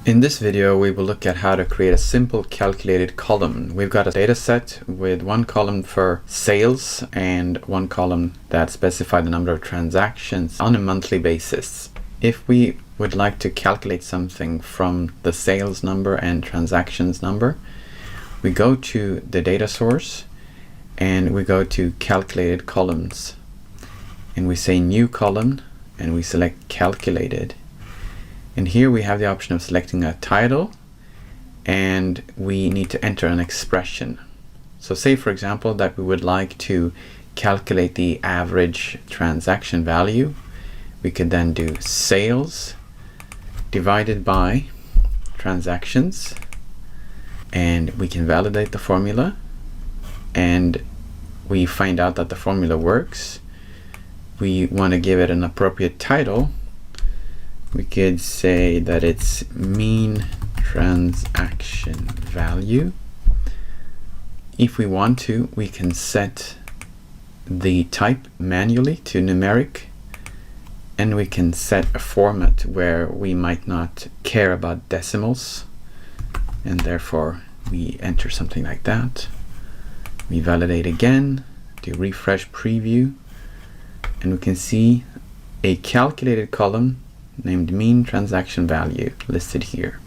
In this video, we will look at how to create a simple calculated column. We've got a data set with one column for sales and one column that specifies the number of transactions on a monthly basis. If we would like to calculate something from the sales number and transactions number, we go to the data source and we go to calculated columns. And we say new column and we select calculated. And here we have the option of selecting a title, and we need to enter an expression. So say, for example, that we would like to calculate the average transaction value. We could then do sales divided by transactions, and we can validate the formula, and we find out that the formula works. We want to give it an appropriate title. We could say that it's mean transaction value. If we want to, we can set the type manually to numeric, and we can set a format where we might not care about decimals, and therefore we enter something like that. We validate again, do refresh preview, and we can see a calculated column named mean transaction value listed here.